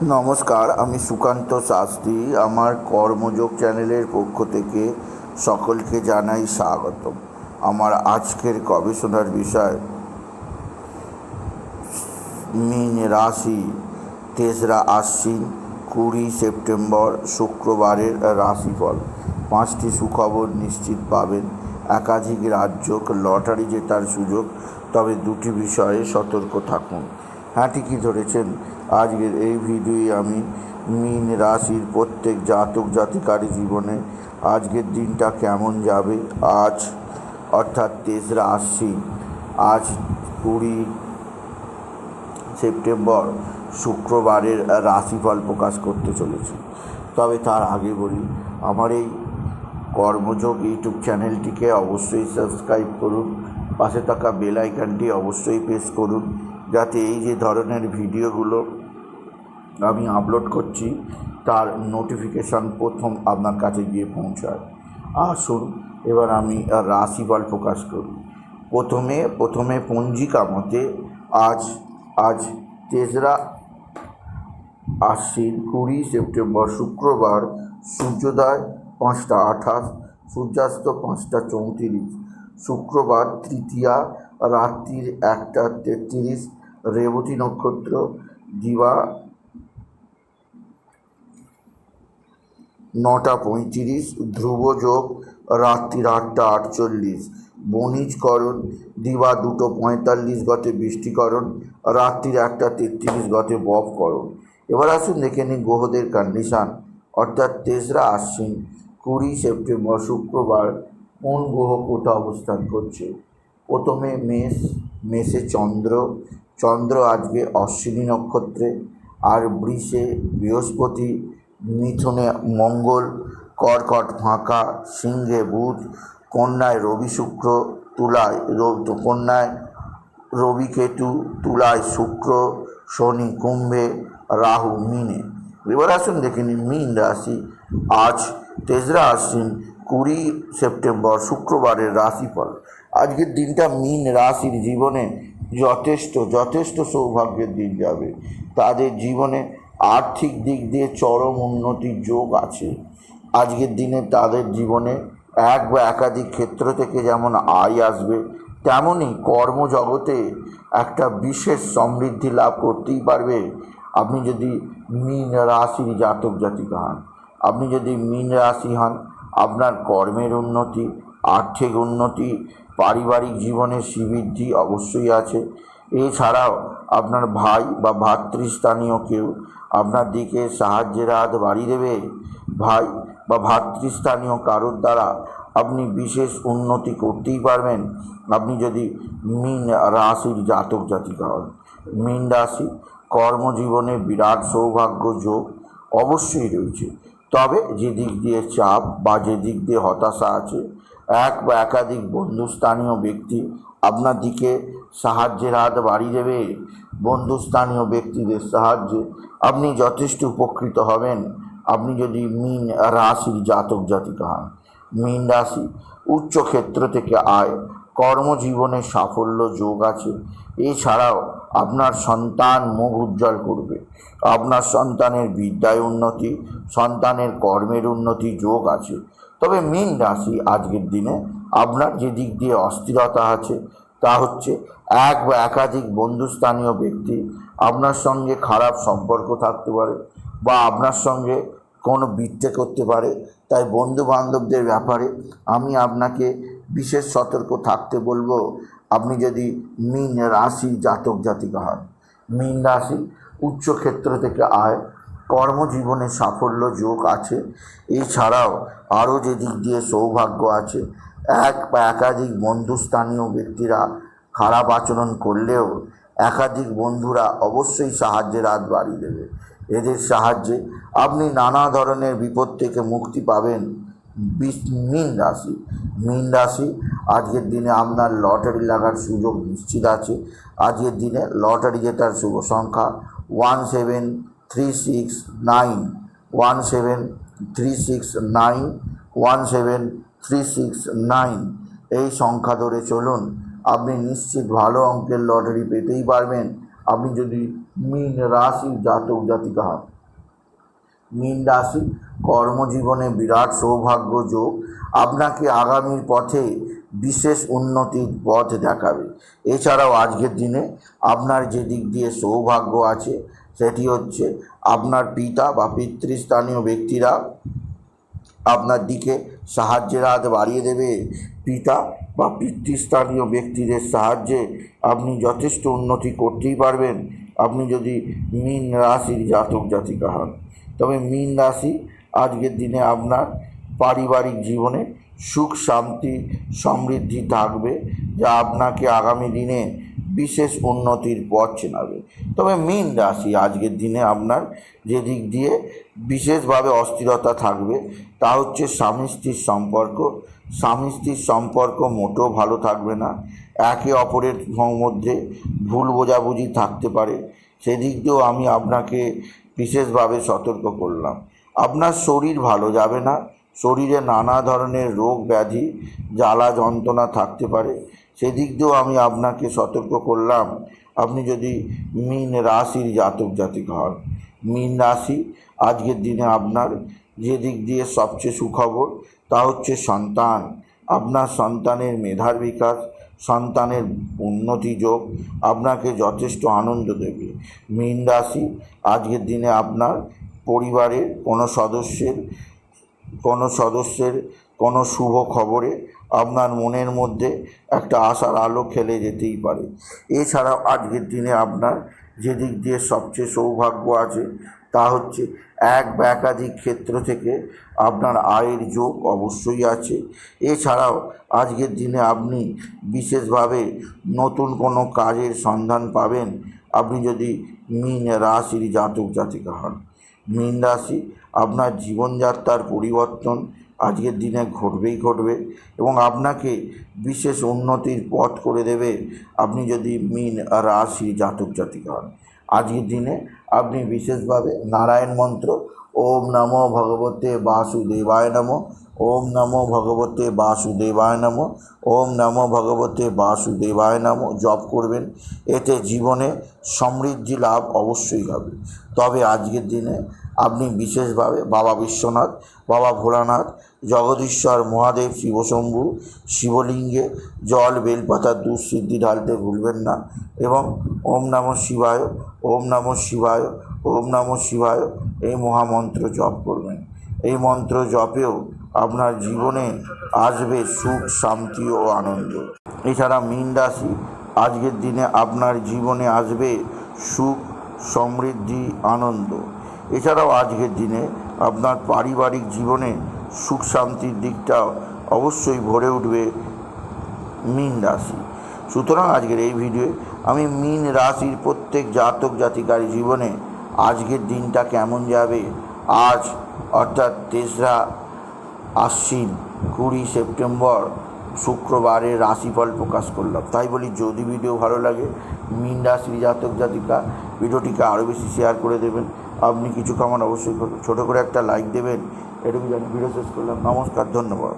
নমস্কার, আমি সুকান্ত শাস্ত্রী। আমার কর্মযোগ চ্যানেলের পক্ষ থেকে সকলকে জানাই স্বাগতম। আমার আজকের গবেষণার বিষয় মীন রাশি, ৩রা আশ্বিন, ২০ সেপ্টেম্বর শুক্রবারের রাশিফল। 5টি সুখবর নিশ্চিত পাবেন। একাধিক রাজ্য লটারি জেতার সুযোগ, তবে 2টি বিষয়ে সতর্ক থাকুন। হ্যাঁ, ঠিকই ধরেছেন। আজকের এই ভিডিওয়ে আমি মীন রাশির প্রত্যেক জাতক জাতিকার জীবনে আজকের দিনটা কেমন যাবে, আজ অর্থাৎ ৩রা আশ্বিন, আজ 20 সেপ্টেম্বর শুক্রবারের রাশিফল প্রকাশ করতে চলেছে। তবে তার আগে বলি, আমার এই কর্মযোগ ইউটিউব চ্যানেলটিকে অবশ্যই সাবস্ক্রাইব করুন, পাশে থাকা বেল আইকনটি অবশ্যই প্রেস করুন, যাতে এই যে ধরনের ভিডিওগুলো আমি আপলোড করছি তার নোটিফিকেশান প্রথম আপনার কাছে গিয়ে পৌঁছায়। আসুন এবার আমি রাশিফল প্রকাশ করি। প্রথমে পঞ্জিকা মতে আজ আজ ৩রা আশ্বিন, 20 সেপ্টেম্বর শুক্রবার। সূর্যোদয় 5টা 28, সূর্যাস্ত 5টা 34। শুক্রবার তৃতীয়া, রাত্রির 1টা 33। রেবতী নক্ষত্র, দিবা 9টা 35। ধ্রুব যোগ রাত্রির 8টা 48। বণিজকরণ দিবা 2টো 45 গতে বৃষ্টিকরণ, রাত্রির 1টা 33 গতে বপকরণ। এবার আসুন দেখে নিই গ্রহদের কন্ডিশান, অর্থাৎ ৩রা আশ্বিন 20 সেপ্টেম্বর শুক্রবার কোন গ্রহ কোথায় অবস্থান করছে। প্রথমে মেষে চন্দ্র আজকে অশ্বিনী নক্ষত্রে, আর বৃষে বৃহস্পতি, মিথুনে মঙ্গল, কর্কট ফাঁকা, সিংহে বুধ, কন্যায় রবি শুক্র, কন্যায় রবি কেতু, তুলায় শুক্র, শনি কুম্ভে, রাহু মীনে। এবার আসুন দেখে নিন মীন রাশি, আজ ৩রা আশ্বিন 20 সেপ্টেম্বর শুক্রবারের রাশিফল। আজকের দিনটা মীন রাশির জীবনে যথেষ্ট সৌভাগ্যের দিন যাবে। তাদের জীবনে আর্থিক দিক দিয়ে চরম উন্নতির যোগ আছে। আজকের দিনে তাদের জীবনে এক বা একাধিক ক্ষেত্র থেকে যেমন আয় আসবে, তেমনই কর্মজগতে একটা বিশেষ সমৃদ্ধি লাভ করতেই পারবে। আপনি যদি মীন রাশির জাতক জাতিকা হন, আপনার কর্মের উন্নতি, আর্থিক উন্নতি, পারিবারিক জীবনে শ্রীবৃদ্ধি অবশ্যই আছে। এছাড়াও আপনার ভাই বা ভাতৃস্থানীয় কেউ আপনার দিকে সাহায্যের হাত বাড়িয়ে দেবে। ভাই বা ভাতৃস্থানীয় কারোর দ্বারা আপনি বিশেষ উন্নতি করতেই পারবেন, আপনি যদি মীন রাশির জাতক জাতিকা হন। মীন রাশি কর্মজীবনে বিরাট সৌভাগ্য যোগ অবশ্যই রয়েছে, তবে যে দিক দিয়ে চাপ বা যে দিক দিয়ে হতাশা আছে, এক বা একাধিক বন্ধুস্থানীয় ব্যক্তি আপনার দিকে সাহায্যের হাত বাড়িয়ে দেবে। বন্ধুস্থানীয় ব্যক্তিদের সাহায্যে আপনি যথেষ্ট উপকৃত হবেন, আপনি যদি মীন রাশির জাতক জাতিকা হন। মীন রাশি উচ্চ ক্ষেত্র থেকে আয়, কর্মজীবনে সাফল্য যোগ আছে। এছাড়াও আপনার সন্তান মুখ উজ্জ্বল করবে, আপনার সন্তানের বিদ্যায় উন্নতি, সন্তানের কর্মের উন্নতি যোগ আছে। তবে মীন রাশি আজকের দিনে আপনার যে দিক দিয়ে অস্থিরতা আছে তা হচ্ছে এক বা একাধিক বন্ধুস্থানীয় ব্যক্তি আপনার সঙ্গে খারাপ সম্পর্ক থাকতে পারে বা আপনার সঙ্গে কোনো বিদ্রোহ করতে পারে। তাই বন্ধু বান্ধবদের ব্যাপারে আমি আপনাকে বিশেষ সতর্ক থাকতে বলবো, আপনি যদি মীন রাশি জাতক জাতিকা হন। মীন রাশি উচ্চ ক্ষেত্র থেকে আয়, কর্মজীবনে সাফল্য যোগ আছে। এছাড়াও আরও যে দিক দিয়ে সৌভাগ্য আছে, এক বা একাধিক বন্ধুস্থানীয় ব্যক্তিরা খারাপ আচরণ করলেও একাধিক বন্ধুরা অবশ্যই সাহায্যের হাত বাড়িয়ে দেবে। এদের সাহায্যে আপনি নানা ধরনের বিপদ থেকে মুক্তি পাবেন। মীন রাশি আজকের দিনে আপনার লটারি লাগার সুযোগ নিশ্চিত আছে। আজকের দিনে লটারি জেতার শুভ সংখ্যা 17369, 17369, 17369। এই সংখ্যা ধরে চলুন, আপনি নিশ্চিত ভালো অঙ্কের লটারি পেতেই পারবেন। আপনি যদি মীন রাশির জাতক জাতিকা। মীন রাশি কর্মজীবনে বিরাট সৌভাগ্য যোগ আপনাকে আগামীর পথে বিশেষ উন্নতির পথ দেখাবে। এছাড়াও আজকের দিনে আপনার যে দিক দিয়ে সৌভাগ্য আছে সেটি হচ্ছে আপনার পিতা বা পিতৃস্থানীয় ব্যক্তিরা আপনার দিকে সাহায্যের হাত বাড়িয়ে দেবে। পিতা বা পিতৃস্থানীয় ব্যক্তিদের সাহায্যে আপনি যথেষ্ট উন্নতি করতেই পারবেন আপনি যদি মীন রাশির জাতক জাতিকা হন। তবে মীন রাশি আজকের দিনে আপনার পারিবারিক জীবনে সুখ শান্তি সমৃদ্ধি থাকবে, যা আপনাকে আগামী দিনে বিশেষ উন্নতির পথ চেনাবে। তবে মীন রাশি আজকের দিনে আপনার যে দিক দিয়ে বিশেষভাবে অস্থিরতা থাকবে তা হচ্ছে স্বামী স্ত্রীর সম্পর্ক। স্বামী স্ত্রীর সম্পর্ক মোটেও ভালো থাকবে না, একে অপরের মধ্যে ভুল বোঝাবুঝি থাকতে পারে, সেদিক দিয়েও আমি আপনাকে বিশেষভাবে সতর্ক করলাম। আপনার শরীর ভালো যাবে না, শরীরে নানা ধরনের রোগ ব্যাধি জ্বালা যন্ত্রণা থাকতে পারে, সেদিক দিয়েও আমি আপনাকে সতর্ক করলাম। আপনি যদি মীন রাশির জাতক জাতিকা হন। মীন রাশি আজকের দিনে আপনার যে দিক দিয়ে সবচেয়ে সুখবর তা হচ্ছে সন্তান। আপনার সন্তানের মেধার বিকাশ, সন্তানের উন্নতি যোগ আপনাকে যথেষ্ট আনন্দ দেবে। মীন রাশি আজকের দিনে আপনার পরিবারের কোনো শুভ খবরে আপনার মনের মধ্যে একটা আশার আলো খেলে যেতেই পারে। এছাড়াও আজকের দিনে আপনার যে দিক দিয়ে সবচেয়ে সৌভাগ্য আছে তা হচ্ছে এক বা একাধিক ক্ষেত্র থেকে আপনার আয়ের যোগ অবশ্যই আছে। এছাড়াও আজকের দিনে আপনি বিশেষভাবে নতুন কোনো কাজের সন্ধান পাবেন আপনি যদি মীন রাশির জাতক জাতিকা হন। মীন রাশি আপনার জীবনযাত্রার পরিবর্তন আজকের দিনে ঘটবে এবং আপনাকে বিশেষ উন্নতির পথ করে দেবে আপনি যদি মীন রাশির জাতক জাতিকা হন। আজকের দিনে আপনি বিশেষভাবে নারায়ণ মন্ত্র ওম নমো ভগবতে বাসুদেবায় নমঃ, ওম নমো ভগবতে বাসুদেবায় নমঃ, ওম নমো ভগবতে বাসুদেবায় নমঃ জপ করবেন। এতে জীবনে সমৃদ্ধি লাভ অবশ্যই হবে। তবে আজকের দিনে আপনি বিশেষভাবে বাবা বিশ্বনাথ, বাবা ভোলানাথ, জগদীশ্বর মহাদেব, শিবশম্ভু শিবলিঙ্গে জল বেলপাতার দুঃসিদ্ধি ঢালতে ভুলবেন না এবং ওম নমঃ শিবায়, ওম নমঃ শিবায়, ওম নমঃ শিবায় এই মহামন্ত্র জপ করবেন। এই মন্ত্র জপেও আপনার জীবনে আসবে সুখ শান্তি ও আনন্দ। এছাড়া মীন রাশি আজকের দিনে আপনার জীবনে আসবে সুখ সমৃদ্ধি আনন্দ। এছাড়াও আজকের দিনে আপনার পারিবারিক জীবনে সুখ শান্তির দিকটা অবশ্যই ভরে উঠবে মীন রাশি। সুতরাং আজকের এই ভিডিওয়ে আমি মীন রাশির প্রত্যেক জাতক জাতিকার জীবনে আজকের দিনটা কেমন যাবে আজ অর্থাৎ 3রা আশ্বিন 20 সেপ্টেম্বর শুক্রবারের রাশিফল প্রকাশ করলাম। তাই বলি যদি ভিডিও ভালো লাগে মীন রাশির জাতক জাতিকা ভিডিওটিকে আরও বেশি শেয়ার করে দেবেন। আপনি কিছু কামান অবশ্যই করবেন, ছোটো করে একটা লাইক দেবেন। এটুকু জানি ভিডিও শেষ করলাম। নমস্কার, ধন্যবাদ।